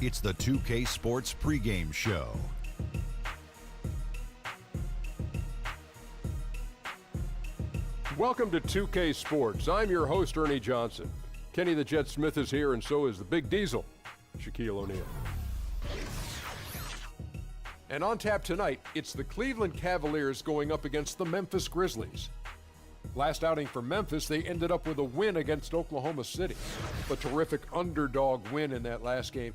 It's the 2K Sports pregame show. Welcome to 2K Sports. I'm your host, Ernie Johnson. Kenny the Jet Smith is here, and so is the Big Diesel, Shaquille O'Neal. And on tap tonight, it's the Cleveland Cavaliers going up against the Memphis Grizzlies. Last outing for Memphis, they ended up with a win against Oklahoma City. A terrific underdog win in that last game.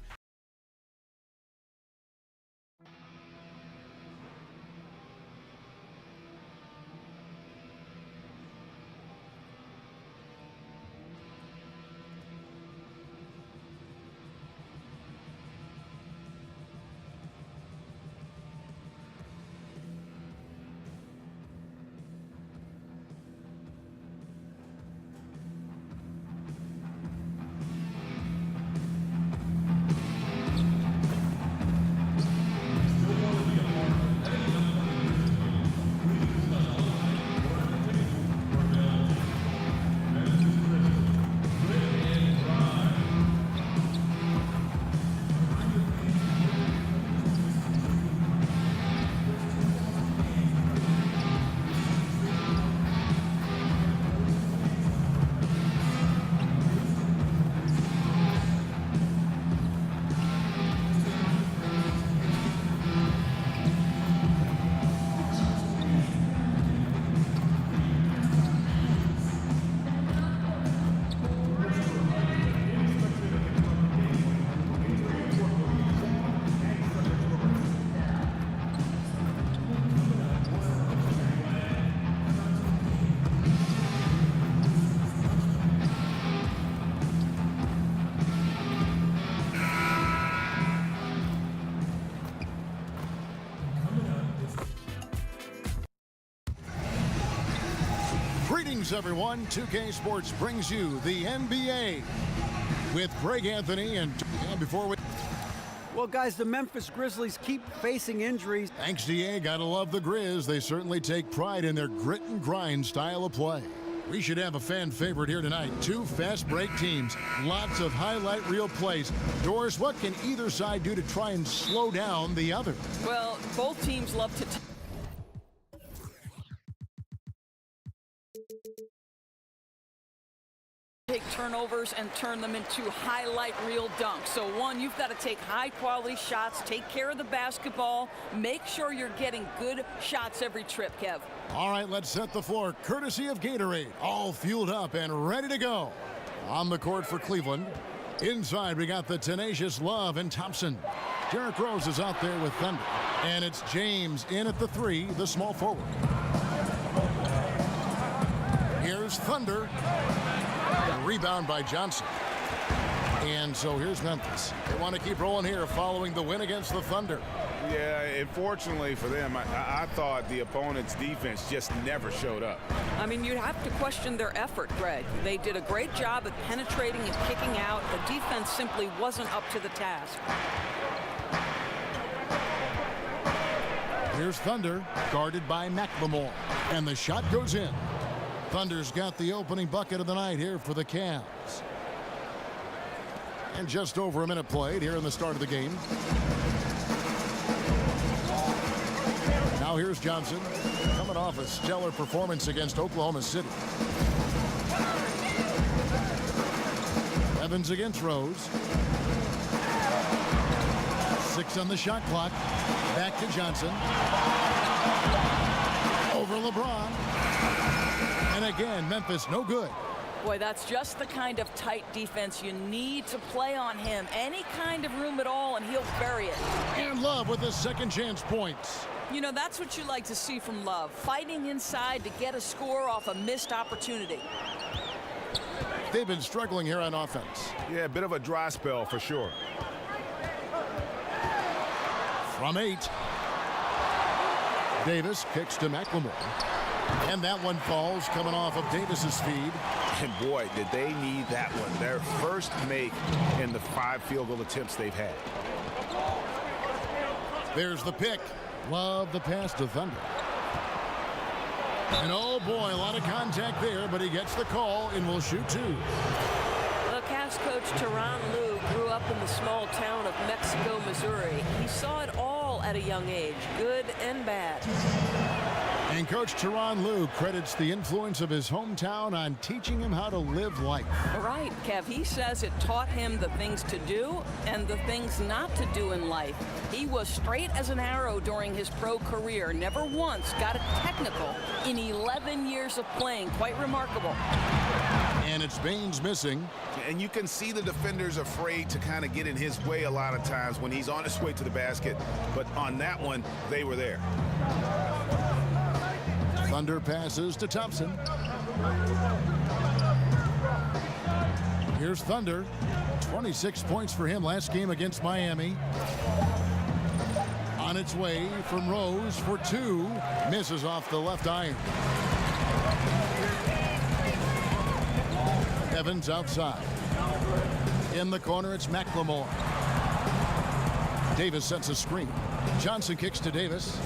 Greetings, everyone. 2K Sports brings you the NBA with Greg Anthony and before we... Well, guys, the Memphis Grizzlies keep facing injuries. Thanks, DA. Gotta love the Grizz. They certainly take pride in their grit and grind style of play. We should have a fan favorite here tonight. Two fast break teams. Lots of highlight reel plays. Doris, what can either side do to try and slow down the other? Well, both teams love to... take turnovers and turn them into highlight reel dunks. So one, you've got to take high quality shots, take care of the basketball, make sure you're getting good shots every trip, Kev. All right, let's set the floor courtesy of Gatorade. All fueled up and ready to go. On the court for Cleveland. Inside, we got the tenacious Love and Thompson. Derrick Rose is out there with Thunder. And it's James in at the three, the small forward. Here's Thunder. Rebound by Johnson. And so here's Memphis. They want to keep rolling here following the win against the Thunder. Yeah, unfortunately for them, I thought the opponent's defense just never showed up. I mean, you'd have to question their effort, Greg. They did a great job at penetrating and kicking out. The defense simply wasn't up to the task. Here's Thunder, guarded by McLemore. And the shot goes in. Thunder's got the opening bucket of the night here for the Cavs. And just over a minute played here in the start of the game. Now here's Johnson, coming off a stellar performance against Oklahoma City. Evans against Rose. 6 on the shot clock. Back to Johnson. Over LeBron. And again, Memphis no good. Boy, that's just the kind of tight defense you need to play on him. Any kind of room at all, and he'll bury it. And Love with the second chance points. You know, that's what you like to see from Love. Fighting inside to get a score off a missed opportunity. They've been struggling here on offense. Yeah, a bit of a dry spell for sure. From 8. Davis kicks to McLemore. And that one falls coming off of Davis's feed. And boy, did they need that one. Their first make in the 5 field goal attempts they've had. There's the pick. Love the pass to Thunder. And oh boy, a lot of contact there, but he gets the call and will shoot 2. The Jazz coach Tyronn Lue grew up in the small town of Mexico, Missouri. He saw it all at a young age, good and bad. And Coach Tyronn Lue credits the influence of his hometown on teaching him how to live life. Right, Kev. He says it taught him the things to do and the things not to do in life. He was straight as an arrow during his pro career. Never once got a technical in 11 years of playing. Quite remarkable. And it's Baines missing. And you can see the defenders afraid to kind of get in his way a lot of times when he's on his way to the basket. But on that one, they were there. Thunder passes to Thompson. Here's Thunder. 26 points for him last game against Miami. On its way from Rose for two. Misses off the left iron. Evans outside. In the corner, it's McLemore. Davis sets a screen. Johnson kicks to Davis.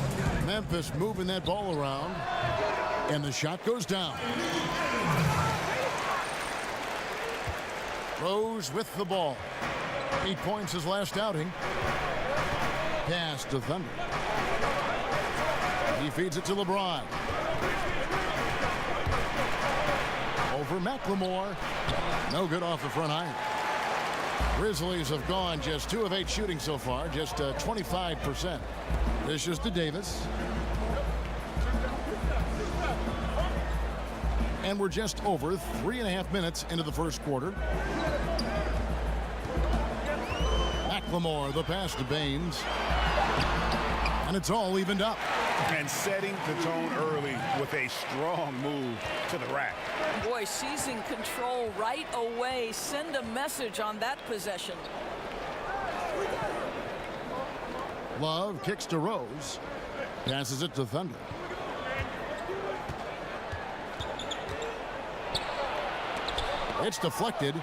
Memphis moving that ball around. And the shot goes down. Rose with the ball. 8 points his last outing. Pass to Thunder. He feeds it to LeBron. Over McLemore. No good off the front iron. Grizzlies have gone just 2 of 8 shooting so far, just 25%. This is to Davis. And we're just over 3.5 minutes into the first quarter. McLemore, the pass to Baines. And it's all evened up. And setting the tone early with a strong move to the rack. Boy, seizing control right away. Send a message on that possession. Love kicks to Rose. Passes it to Thunder. It's deflected.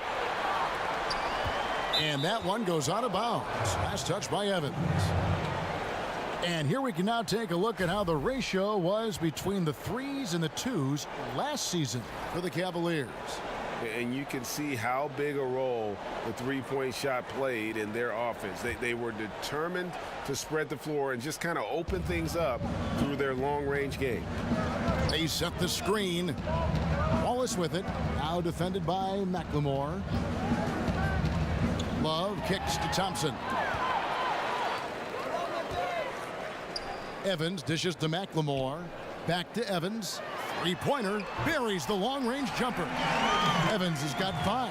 And that one goes out of bounds. Last touch by Evans. And here we can now take a look at how the ratio was between the 3s and the 2s last season for the Cavaliers. And you can see how big a role the three-point shot played in their offense. They were determined to spread the floor and just kind of open things up through their long-range game. They set the screen. Wallace with it. Now defended by McLemore. Love kicks to Thompson. Evans dishes to McLemore. Back to Evans. Three-pointer. Buries the long-range jumper. Evans has got 5.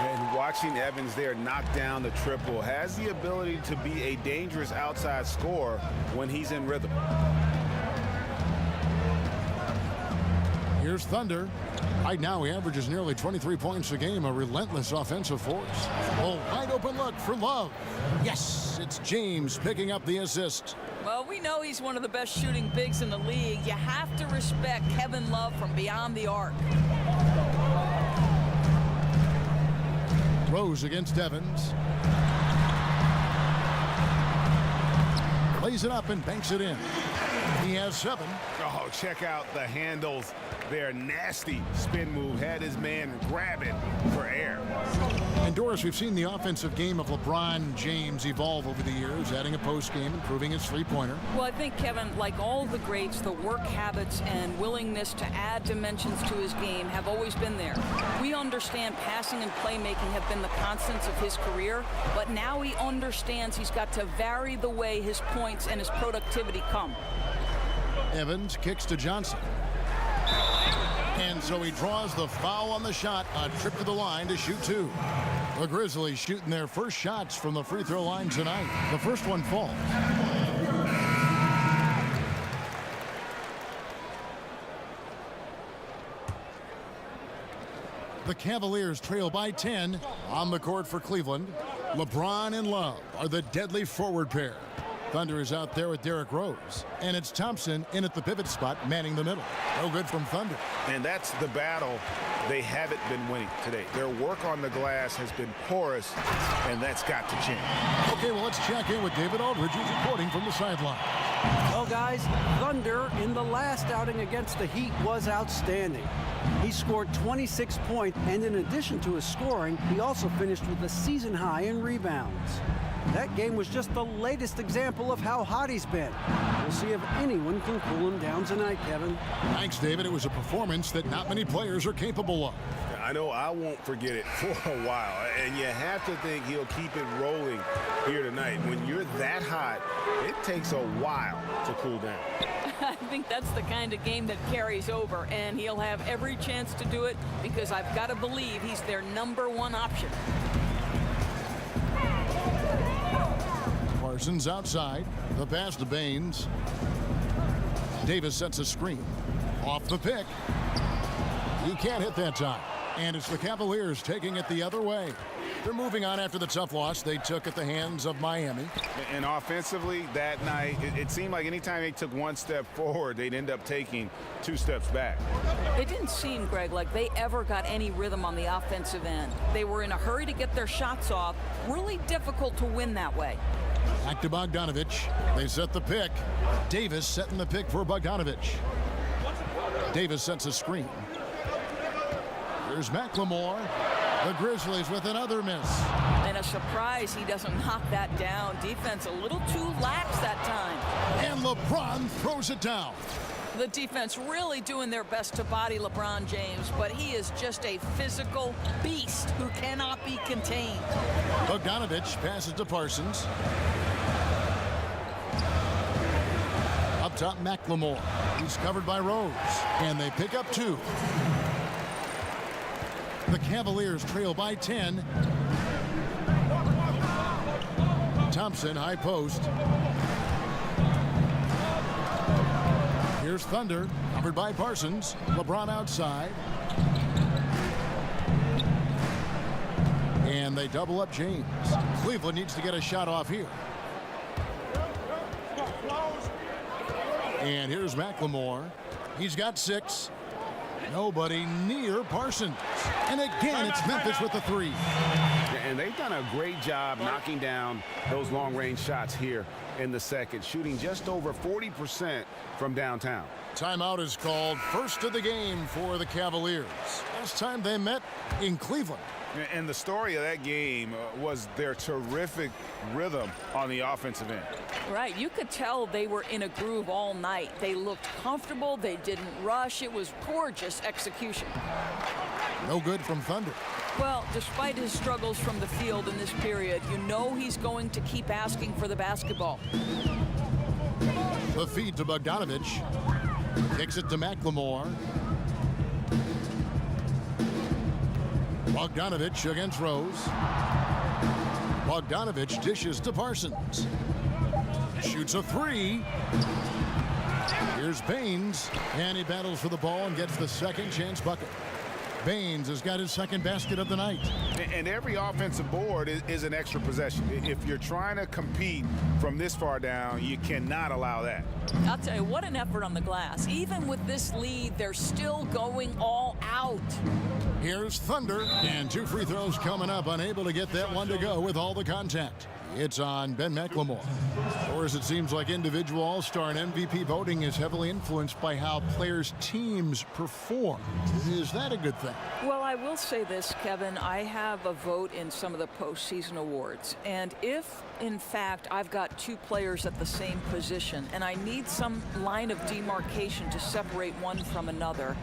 And watching Evans there knock down the triple has the ability to be a dangerous outside scorer when he's in rhythm. Here's Thunder. Right now he averages nearly 23 points a game, a relentless offensive force. A wide open look for Love. Yes, it's James picking up the assist. Well, we know he's one of the best shooting bigs in the league. You have to respect Kevin Love from beyond the arc. Rose against Evans. Lays it up and banks it in. He has 7. Oh, check out the handles. Their nasty spin move had his man grabbing for air. And Doris, we've seen the offensive game of LeBron James evolve over the years, adding a post game, improving his three-pointer. Well, I think, Kevin, like all the greats, the work habits and willingness to add dimensions to his game have always been there. We understand passing and playmaking have been the constants of his career, but now he understands he's got to vary the way his points and his productivity come. Evans kicks to Johnson. And so he draws the foul on the shot, a trip to the line to shoot 2. The Grizzlies shooting their first shots from the free throw line tonight. The first one falls. The Cavaliers trail by 10 on the court for Cleveland. LeBron and Love are the deadly forward pair. Thunder is out there with Derrick Rose. And it's Thompson in at the pivot spot, manning the middle. No good from Thunder. And that's the battle they haven't been winning today. Their work on the glass has been porous, and that's got to change. Okay, well, let's check in with David Aldridge, who's reporting from the sideline. Well, guys, Thunder in the last outing against the Heat was outstanding. He scored 26 points, and in addition to his scoring, he also finished with a season high in rebounds. That game was just the latest example of how hot he's been. We'll see if anyone can cool him down tonight, Kevin. Thanks, David. It was a performance that not many players are capable of. I know I won't forget it for a while, and you have to think he'll keep it rolling here tonight. When you're that hot, it takes a while to cool down. I think that's the kind of game that carries over, and he'll have every chance to do it because I've got to believe he's their #1 option. Parsons outside. The pass to Baines. Davis sets a screen. Off the pick. He can't hit that time. And it's the Cavaliers taking it the other way. They're moving on after the tough loss they took at the hands of Miami. And offensively, that night, it seemed like anytime they took one step forward, they'd end up taking 2 steps back. It didn't seem, Greg, like they ever got any rhythm on the offensive end. They were in a hurry to get their shots off. Really difficult to win that way. Back to Bogdanovich. They set the pick. Davis setting the pick for Bogdanovich. Davis sets a screen. Here's McLemore. The Grizzlies with another miss. And a surprise he doesn't knock that down. Defense a little too lax that time. And LeBron throws it down. The defense really doing their best to body LeBron James, but he is just a physical beast who cannot be contained. Bogdanovich passes to Parsons. Up top, McLemore. He's covered by Rose. And they pick up 2. The Cavaliers trail by 10. Thompson, high post. Here's Thunder, covered by Parsons. LeBron outside. And they double up James. Cleveland needs to get a shot off here. And here's McLemore. He's got 6. Nobody near Parsons. And again, it's Memphis with the 3. And they've done a great job knocking down those long-range shots here in the second, shooting just over 40% from downtown. Timeout is called. First of the game for the Cavaliers. Last time they met in Cleveland. And the story of that game was their terrific rhythm on the offensive end. Right, you could tell they were in a groove all night. They looked comfortable, they didn't rush. It was gorgeous execution. No good from Thunder. Well, despite his struggles from the field in this period, you know he's going to keep asking for the basketball. The feed to Bogdanovich. Kicks it to McLemore. Bogdanovich against Rose. Bogdanovich dishes to Parsons. Shoots a 3. Here's Baines. And he battles for the ball and gets the second chance bucket. Baines has got his second basket of the night. And every offensive board is an extra possession. If you're trying to compete from this far down, you cannot allow that. I'll tell you, what an effort on the glass. Even with this lead, they're still going all out. Here's Thunder, and 2 free throws coming up, unable to get that one to go with all the contact. It's on Ben McLemore. Or as it seems like individual all-star and MVP voting is heavily influenced by how players' teams perform. Is that a good thing? Well, I will say this, Kevin. I have a vote in some of the postseason awards. And if, in fact, I've got 2 players at the same position and I need some line of demarcation to separate one from another,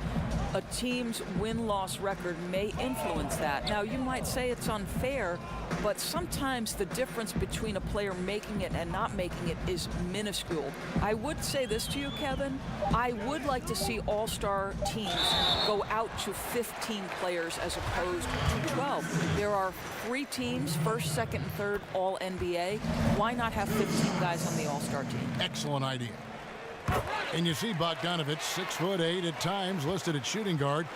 a team's win-loss record may influence that. Now, you might say it's unfair, but sometimes the difference between a player making it and not making it is minuscule. I would say this to you, Kevin. I would like to see all-star teams go out to 15 players as opposed to 12. There are 3 teams, first, second, and third, all NBA. Why not have 15 guys on the all-star team? Excellent idea. And you see Bogdanovich, 6'8" at times, listed at shooting guard.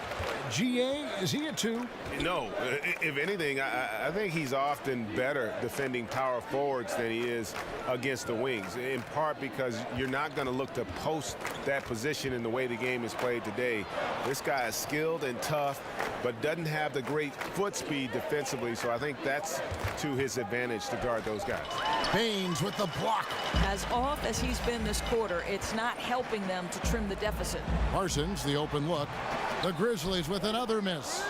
GA, is he a 2? No, if anything, I think he's often better defending power forwards than he is against the wings, in part because you're not going to look to post that position in the way the game is played today. This guy is skilled and tough, but doesn't have the great foot speed defensively, so I think that's to his advantage to guard those guys. Baines with the block. As off as he's been this quarter, it's not helping helping them to trim the deficit. Parsons, the open look. The Grizzlies with another miss.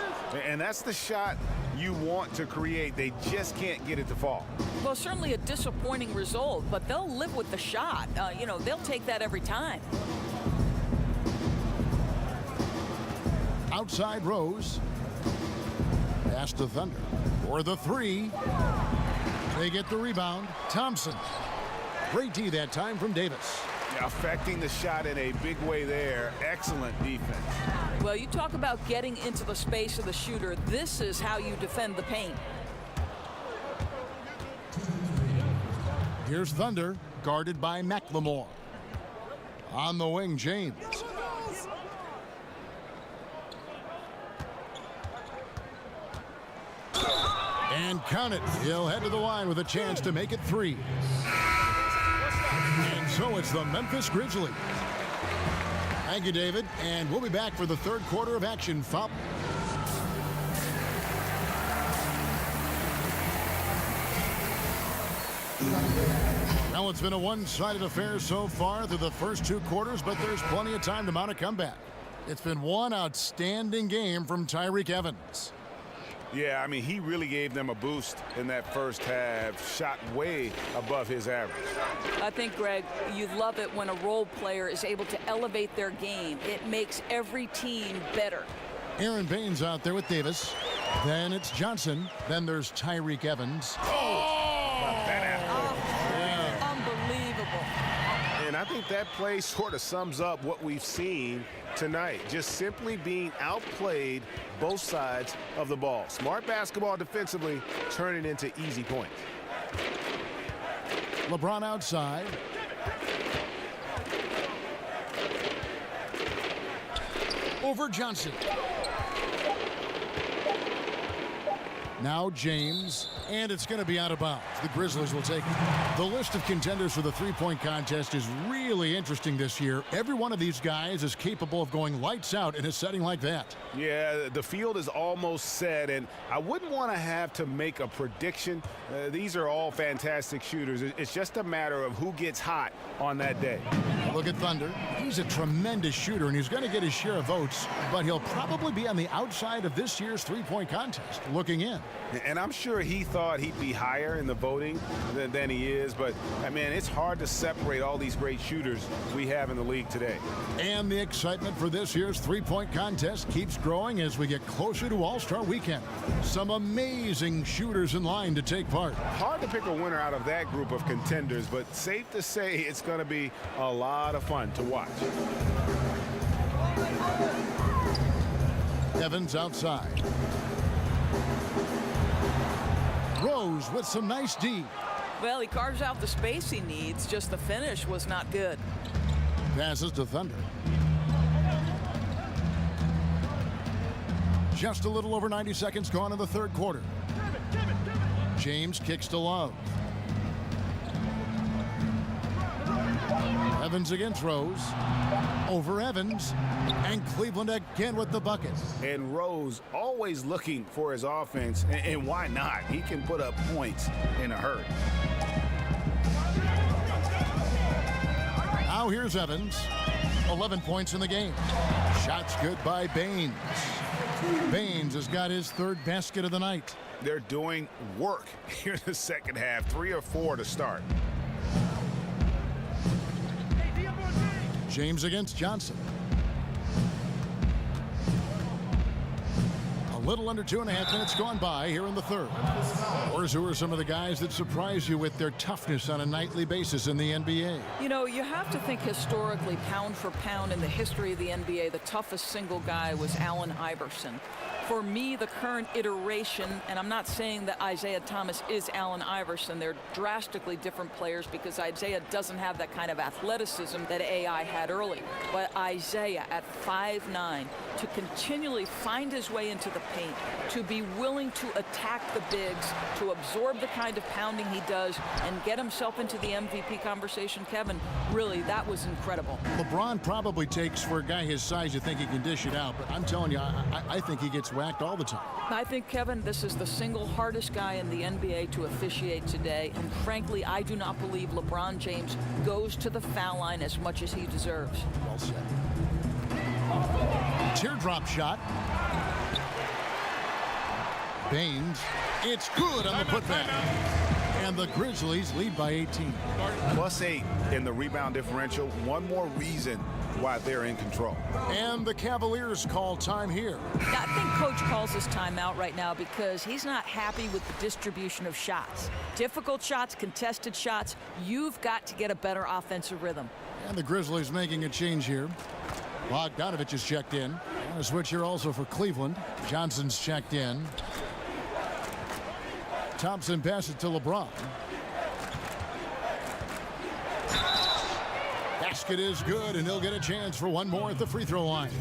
And that's the shot you want to create. They just can't get it to fall. Well, certainly a disappointing result, but they'll live with the shot. You know, they'll take that every time. Outside Rose. Pass to Thunder. For the three. They get the rebound. Thompson. Great D that time from Davis. Yeah, affecting the shot in a big way there. Excellent defense. Well, you talk about getting into the space of the shooter. This is how you defend the paint. Here's Thunder, guarded by McLemore. On the wing, James. And count it. He'll head to the line with a chance to make it three. And so it's the Memphis Grizzlies. Thank you, David. And we'll be back for the third quarter of action. Foul. Now it's been a one-sided affair so far through the first two quarters, but there's plenty of time to mount a comeback. It's been one outstanding game from Tyreke Evans. Yeah, I mean, he really gave them a boost in that first half. Shot way above his average. I think, Greg, you love it when a role player is able to elevate their game. It makes every team better. Aaron Baines out there with Davis. Then it's Johnson. Then there's Tyreke Evans. Unbelievable. And I think that play sort of sums up what we've seen tonight. Just simply being outplayed both sides of the ball. Smart basketball defensively, turning into easy points. LeBron outside. Over Johnson. Now James, and it's going to be out of bounds. The Grizzlies will take it. The list of contenders for the three-point contest is really interesting this year. Every one of these guys is capable of going lights out in a setting like that. Yeah, the field is almost set, and I wouldn't want to have to make a prediction. These are all fantastic shooters. It's just a matter of who gets hot on that day. Look at Thunder. He's a tremendous shooter, and he's going to get his share of votes, but he'll probably be on the outside of this year's three-point contest, looking in. And I'm sure he thought he'd be higher in the voting than he is, but, I mean, it's hard to separate all these great shooters we have in the league today. And the excitement for this year's three-point contest keeps growing as we get closer to All-Star Weekend. Some amazing shooters in line to take part. Hard to pick a winner out of that group of contenders, but safe to say it's going to be a lot of fun to watch. Evans outside. Rose with some nice D. Well, he carves out the space he needs, just the finish was not good. Passes to Thunder. Just a little over 90 seconds gone in the third quarter. James kicks to Love. Evans against Rose. Over Evans. And Cleveland again with the bucket. And Rose always looking for his offense. And why not? He can put up points in a hurry. Now here's Evans. 11 points in the game. Shots good by Baines. Baines has got his third basket of the night. They're doing work here in the second half. 3 or 4 to start. James against Johnson. A little under 2.5 minutes gone by here in the third. Or who are some of the guys that surprise you with their toughness on a nightly basis in the NBA? You know, you have to think historically, pound for pound in the history of the NBA, the toughest single guy was Allen Iverson. For me, the current iteration, and I'm not saying that Isaiah Thomas is Allen Iverson, they're drastically different players because Isaiah doesn't have that kind of athleticism that AI had early. But Isaiah at 5'9", to continually find his way into the paint, to be willing to attack the bigs, to absorb the kind of pounding he does, and get himself into the MVP conversation, Kevin, really, that was incredible. LeBron probably takes, for a guy his size, you think he can dish it out, but I'm telling you, I think he gets gets whacked all the time. I think, Kevin, this is the single hardest guy in the NBA to officiate today, and frankly, I do not believe LeBron James goes to the foul line as much as he deserves. Well said. Teardrop shot. Baines. It's good on the putback. And the Grizzlies lead by 18. +8 in the rebound differential. One more reason why they're in control. And the Cavaliers call time here. I think Coach calls this timeout right now because he's not happy with the distribution of shots. Difficult shots, contested shots. You've got to get a better offensive rhythm. And the Grizzlies making a change here. Bogdanovich is checked in. And a switch here also for Cleveland. Johnson's checked in. Thompson passes to LeBron. Basket is good, and he'll get a chance for one more at the free throw line.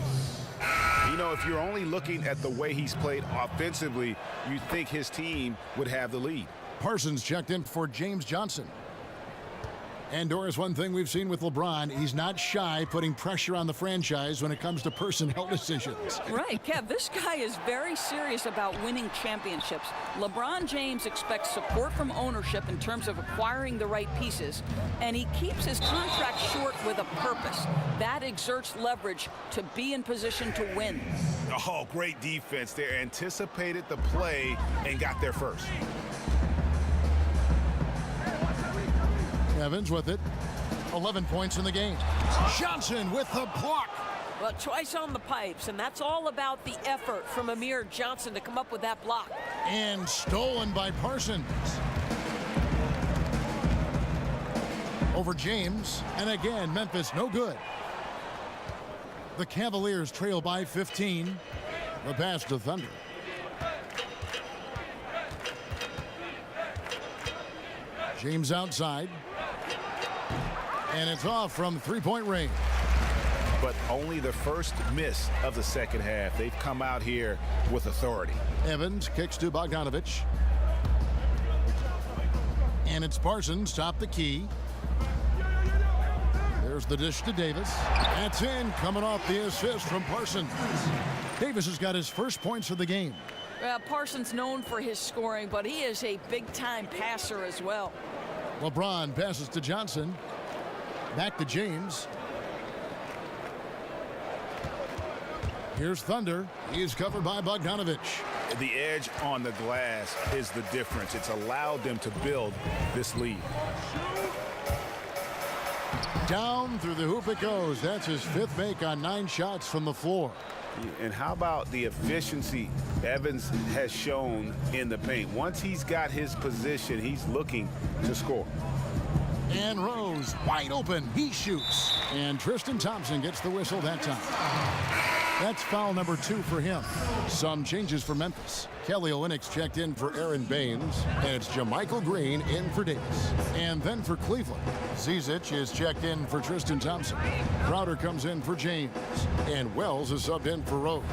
You know, if you're only looking at the way he's played offensively, you'd think his team would have the lead. Parsons checked in for James Johnson. And Doris, one thing we've seen with LeBron, he's not shy putting pressure on the franchise when it comes to personnel decisions. Right, Kev, this guy is very serious about winning championships. LeBron James expects support from ownership in terms of acquiring the right pieces, and he keeps his contract short with a purpose. That exerts leverage to be in position to win. Oh, great defense. They anticipated the play and got there first. Evans with it. 11 points in the game. Johnson with the block. Well, twice on the pipes, and that's all about the effort from Amir Johnson to come up with that block. And stolen by Parsons. Over James. And again, Memphis no good. The Cavaliers trail by 15. The pass to Thunder. James outside. And it's off from three-point range. But only the first miss of the second half. They've come out here with authority. Evans kicks to Bogdanovich. And it's Parsons, top the key. There's the dish to Davis. That's in, coming off the assist from Parsons. Davis has got his first points of the game. Parsons known for his scoring, but he is a big-time passer as well. LeBron passes to Johnson. Back to James. Here's Thunder. He's covered by Bogdanovich. The edge on the glass is the difference. It's allowed them to build this lead. Down through the hoop it goes. That's his fifth make on 9 shots from the floor. And how about the efficiency Evans has shown in the paint? Once he's got his position, he's looking to score. And Rose wide open. He shoots. And Tristan Thompson gets the whistle that time. That's foul number 2 for him. Some changes for Memphis. Kelly Olynyk's checked in for Aaron Baines. And it's JaMychal Green in for Davis. And then for Cleveland, Zizic is checked in for Tristan Thompson. Crowder comes in for James. And Wells is subbed in for Rose.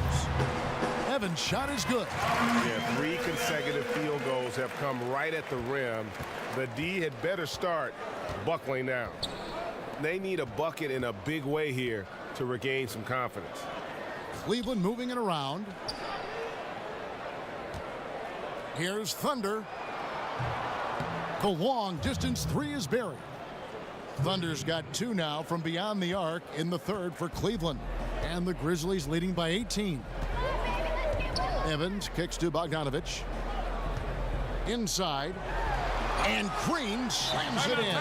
Evans' shot is good. Yeah, 3 consecutive field goals have come right at the rim. The D had better start buckling down. They need a bucket in a big way here to regain some confidence. Cleveland moving it around. Here's Thunder. The long distance 3 is buried. Thunder's got 2 now from beyond the arc in the third for Cleveland. And the Grizzlies leading by 18. Evans kicks to Bogdanovich. Inside. And Green slams it in.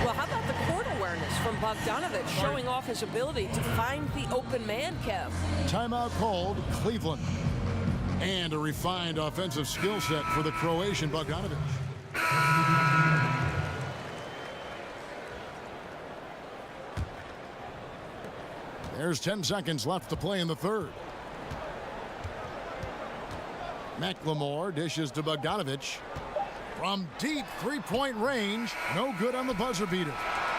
Well, how about the court awareness from Bogdanovich showing off his ability to find the open man, Kev? Timeout called, Cleveland. And a refined offensive skill set for the Croatian Bogdanovich. There's 10 seconds left to play in the third. McLemore dishes to Bogdanovich. From deep three-point range, no good on the buzzer beater.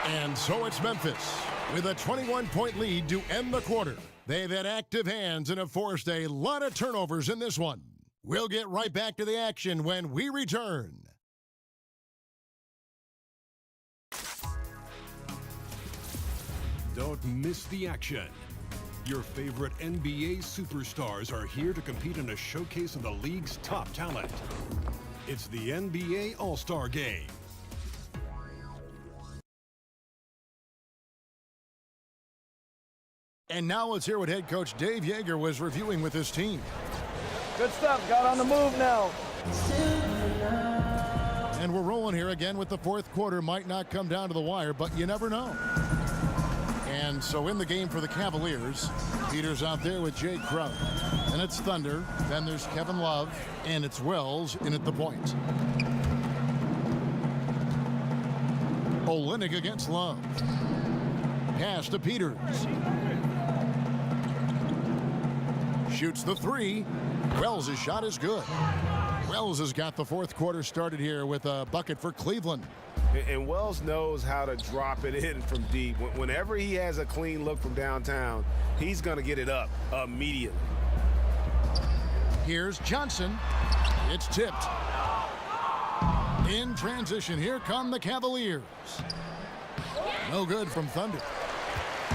And so it's Memphis with a 21-point lead to end the quarter. They've had active hands and have forced a lot of turnovers in this one. We'll get right back to the action when we return. Don't miss the action. Your favorite NBA superstars are here to compete in a showcase of the league's top talent. It's the NBA All-Star Game. And now let's hear what head coach Dave Yeager was reviewing with his team. Good stuff. Got on the move now. And we're rolling here again with the fourth quarter. Might not come down to the wire, but you never know. And so in the game for the Cavaliers, Peter's out there with Jay Crowder. Then it's Thunder. Then there's Kevin Love. And it's Wells in at the point. Olynyk against Love. Pass to Peters. Shoots the three. Wells' shot is good. Wells has got the fourth quarter started here with a bucket for Cleveland. And Wells knows how to drop it in from deep. Whenever he has a clean look from downtown, he's going to get it up immediately. Here's Johnson. It's tipped. In transition, here come the Cavaliers. No good from Thunder.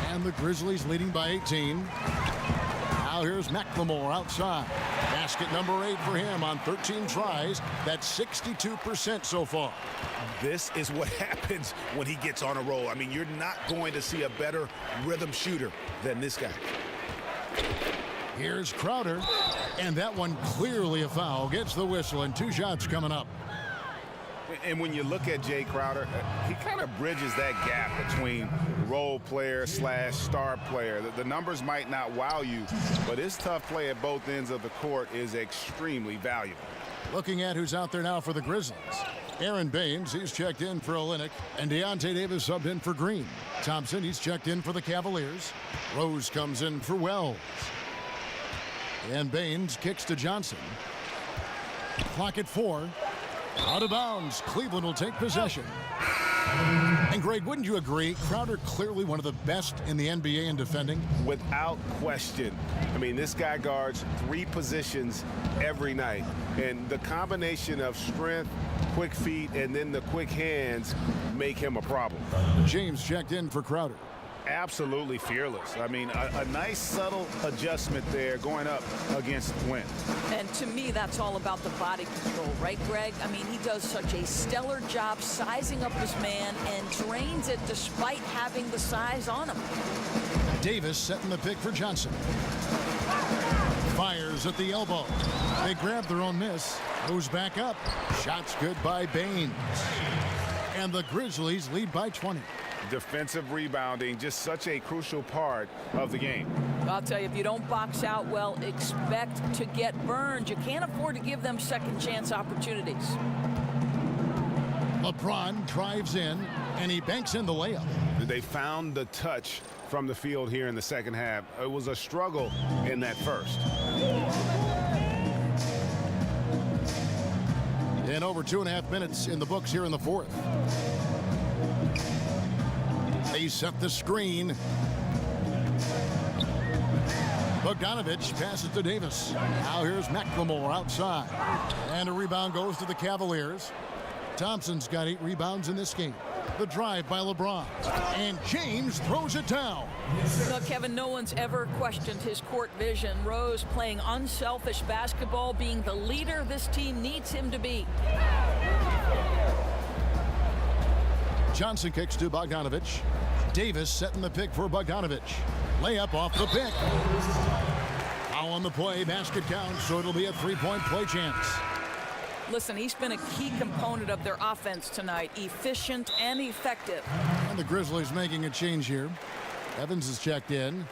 And the Grizzlies leading by 18. Now here's McLemore outside. Basket number 8 for him on 13 tries. That's 62% so far. This is what happens when he gets on a roll. I mean, you're not going to see a better rhythm shooter than this guy. Here's Crowder. And that one clearly a foul. Gets the whistle and 2 shots coming up. And when you look at Jay Crowder, he kind of bridges that gap between role player / star player. The numbers might not wow you, but his tough play at both ends of the court is extremely valuable. Looking at who's out there now for the Grizzlies. Aaron Baines, he's checked in for Olynyk, and Deontay Davis subbed in for Green. Thompson, he's checked in for the Cavaliers. Rose comes in for Wells. And Baines kicks to Johnson. Clock at 4. Out of bounds. Cleveland will take possession. And Greg, wouldn't you agree? Crowder clearly one of the best in the NBA in defending. Without question. I mean, this guy guards 3 positions every night. And the combination of strength, quick feet, and then the quick hands make him a problem. James checked in for Crowder. Absolutely fearless. I mean, a nice subtle adjustment there going up against Wynn. And to me, that's all about the body control, right, Greg? I mean, he does such a stellar job sizing up his man and drains it despite having the size on him. Davis setting the pick for Johnson. Fires at the elbow. They grab their own miss. Goes back up. Shots good by Baines. And the Grizzlies lead by 20. Defensive rebounding, just such a crucial part of the game. I'll tell you, if you don't box out well, expect to get burned. You can't afford to give them second chance opportunities. LeBron drives in, and he banks in the layup. They found the touch from the field here in the second half. It was a struggle in that first. And over 2.5 minutes in the books here in the fourth. They set the screen. Bogdanovich passes to Davis. Now here's McLemore outside. And a rebound goes to the Cavaliers. Thompson's got 8 rebounds in this game. The drive by LeBron. And James throws it down. Well, Kevin, no one's ever questioned his court vision. Rose playing unselfish basketball, being the leader this team needs him to be. Johnson kicks to Bogdanovich. Davis setting the pick for Bogdanovich. Layup off the pick. Foul on the play. Basket counts, so it'll be a 3-point play chance. Listen, he's been a key component of their offense tonight. Efficient and effective. And the Grizzlies making a change here. Evans is checked in.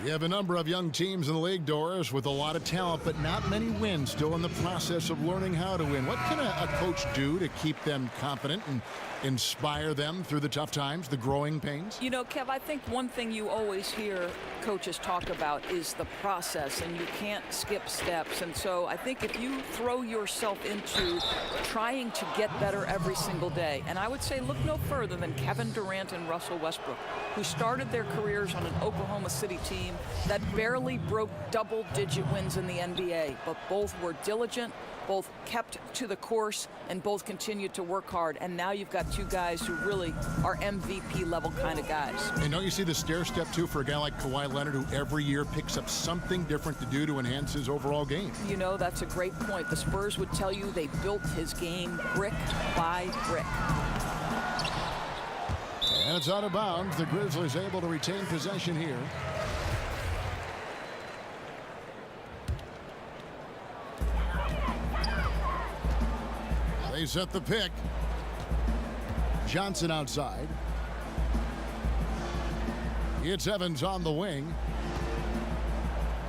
We have a number of young teams in the league, Doris, with a lot of talent, but not many wins. Still in the process of learning how to win. What can a coach do to keep them confident and inspire them through the tough times, the growing pains? You know, Kev, I think one thing you always hear coaches talk about is the process, and you can't skip steps. And so I think if you throw yourself into trying to get better every single day, and I would say look no further than Kevin Durant and Russell Westbrook, who started their careers on an Oklahoma City team team that barely broke double-digit wins in the NBA, but both were diligent, both kept to the course, and both continued to work hard. And now you've got two guys who really are MVP-level kind of guys. And don't you see the stair step, too, for a guy like Kawhi Leonard, who every year picks up something different to do to enhance his overall game? You know, that's a great point. The Spurs would tell you they built his game brick by brick. And it's out of bounds. The Grizzlies able to retain possession here. They set the pick. Johnson outside. It's Evans on the wing.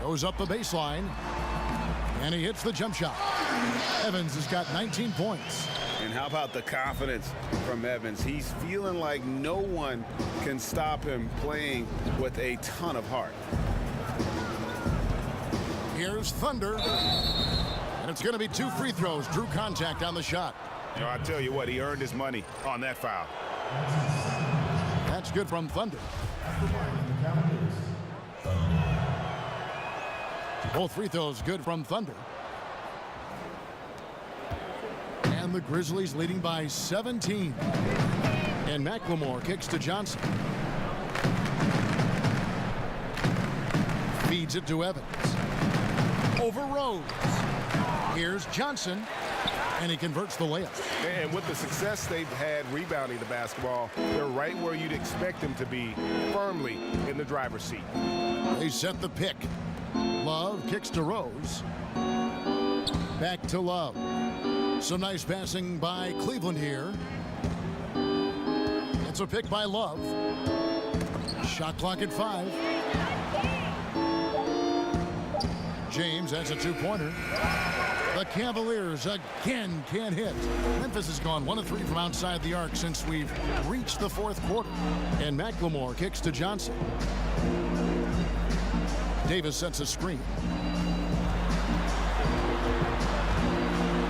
Goes up the baseline. And he hits the jump shot. Evans has got 19 points. And how about the confidence from Evans? He's feeling like no one can stop him playing with a ton of heart. Here's Thunder. And it's going to be 2 free throws. Drew contact on the shot. You know, I tell you what, he earned his money on that foul. That's good from Thunder. Both free throws good from Thunder. And the Grizzlies leading by 17. And McLemore kicks to Johnson. Feeds it to Evans. Over Rose. Here's Johnson. And he converts the layup. And with the success they've had rebounding the basketball, they're right where you'd expect them to be, firmly in the driver's seat. They set the pick. Love kicks to Rose. Back to Love. Some nice passing by Cleveland here. It's a pick by Love. Shot clock at 5. James has a 2-pointer. The Cavaliers again can't hit. Memphis has gone 1 of 3 from outside the arc since we've reached the 4th quarter. And McLemore kicks to Johnson. Davis sets a screen.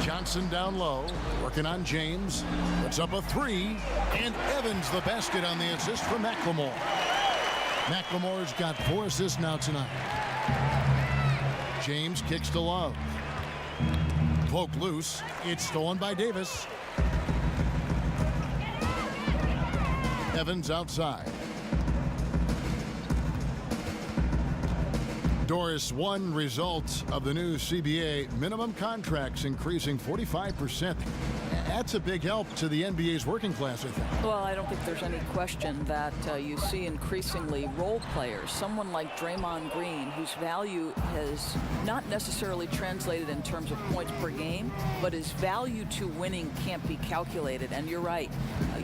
Johnson down low, working on James. Puts up a 3. And Evans the basket on the assist from McLemore. McLemore's got 4 assists now tonight. James kicks to Love. Poke loose. It's stolen by Davis. Evans outside. Doris, one result of the new CBA, minimum contracts increasing 45%. That's a big help to the NBA's working class, I think. Well, I don't think there's any question that you see increasingly role players, someone like Draymond Green, whose value has not necessarily translated in terms of points per game, but his value to winning can't be calculated. And you're right.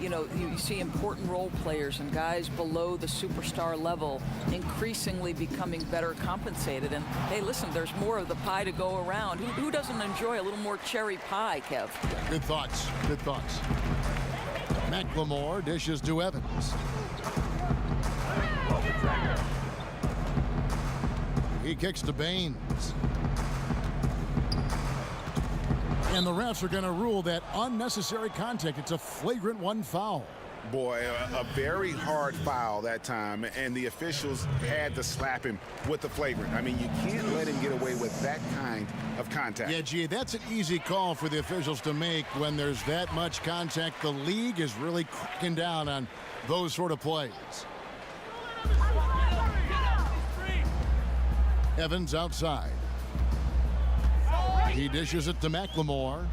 You see important role players and guys below the superstar level increasingly becoming better compensated. And hey, listen, there's more of the pie to go around. Who doesn't enjoy a little more cherry pie, Kev? Good thoughts. Good thoughts. McLemore dishes to Evans. He kicks to Baines. And the refs are going to rule that unnecessary contact. It's a flagrant 1 foul. Boy, a very hard foul that time, and the officials had to slap him with the flagrant. I mean, you can't let him get away with that kind of contact. Yeah, gee, that's an easy call for the officials to make when there's that much contact. The league is really cracking down on those sort of plays. Evans outside. He dishes it to McLemore.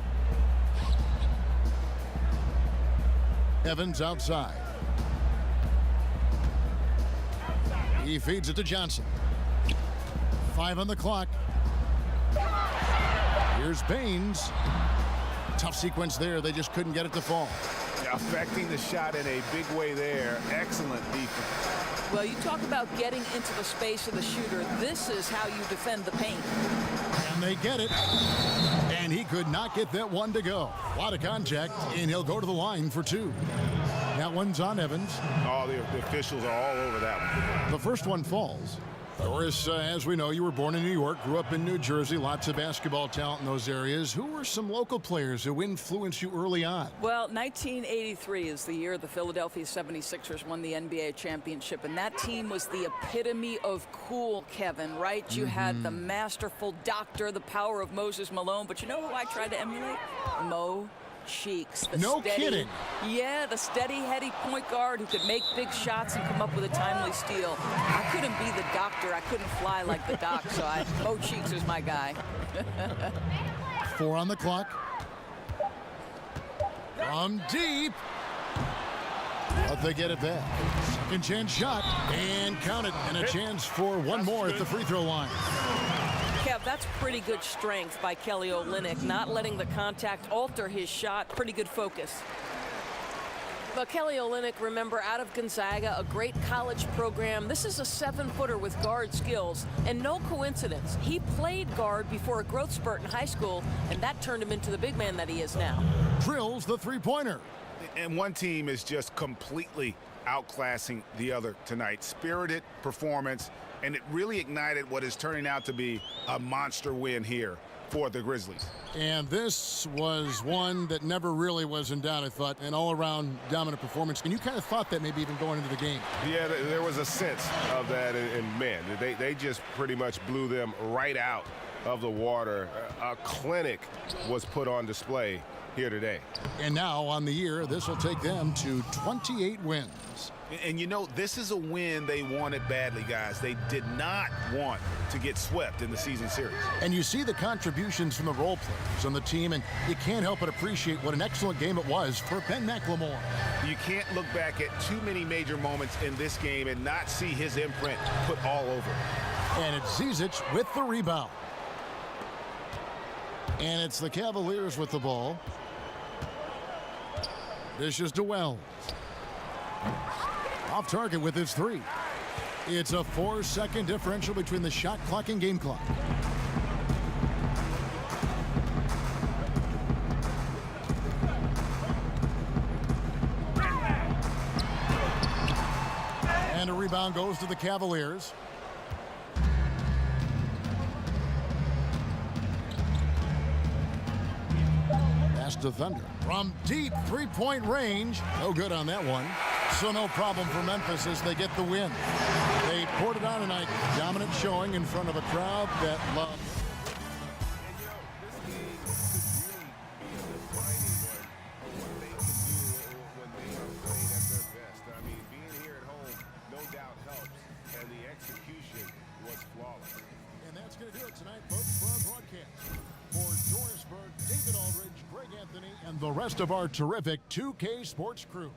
Evans outside. He feeds it to Johnson. 5 on the clock. Here's Baines. Tough sequence there. They just couldn't get it to fall. Affecting the shot in a big way there. Excellent defense. Well, you talk about getting into the space of the shooter. This is how you defend the paint. And they get it. And he could not get that one to go. A lot of contact, and he'll go to the line for 2. That one's on Evans. Oh, the officials are all over that one. The first one falls. Doris, as we know, you were born in New York, grew up in New Jersey, lots of basketball talent in those areas. Who were some local players who influenced you early on? Well, 1983 is the year the Philadelphia 76ers won the NBA championship, and that team was the epitome of cool, Kevin, right? You had the masterful doctor, the power of Moses Malone, but you know who I tried to emulate? Mo Cheeks. No kidding. Yeah, the steady, heady point guard who could make big shots and come up with a timely steal. I couldn't be the doctor. I couldn't fly like the doc, so Mo Cheeks was my guy. 4 on the clock. From deep. But they get it back. Second chance shot. And count it. And a chance for one more at the free throw line. Kev, that's pretty good strength by Kelly Olynyk, not letting the contact alter his shot. Pretty good focus. But Kelly Olynyk, remember, out of Gonzaga, a great college program. This is a 7-footer with guard skills. And no coincidence, he played guard before a growth spurt in high school, and that turned him into the big man that he is now. Drills the three-pointer. And one team is just completely outclassing the other tonight. Spirited performance, and it really ignited what is turning out to be a monster win here for the Grizzlies. And this was one that never really was in doubt, I thought, an all-around dominant performance. And you kind of thought that maybe even going into the game. Yeah, there was a sense of that, and man, they just pretty much blew them right out of the water. A clinic was put on display here today. And now on the year, this will take them to 28 wins. And you know, this is a win they wanted badly, guys. They did not want to get swept in the season series. And you see the contributions from the role players on the team, and you can't help but appreciate what an excellent game it was for Ben McLemore. You can't look back at too many major moments in this game and not see his imprint put all over it. And it's Zizic with the rebound. And it's the Cavaliers with the ball. This is Wells. Off target with his 3. It's a 4-second differential between the shot clock and game clock. And a rebound goes to the Cavaliers. Pass to Thunder. From deep three-point range. No good on that one. So no problem for Memphis as they get the win. They poured it on tonight. Dominant showing in front of a crowd that loved. And that's going to do it tonight, folks, for our broadcast. For Doris Berg, David Aldridge, Greg Anthony, and the rest of our terrific 2K Sports crew.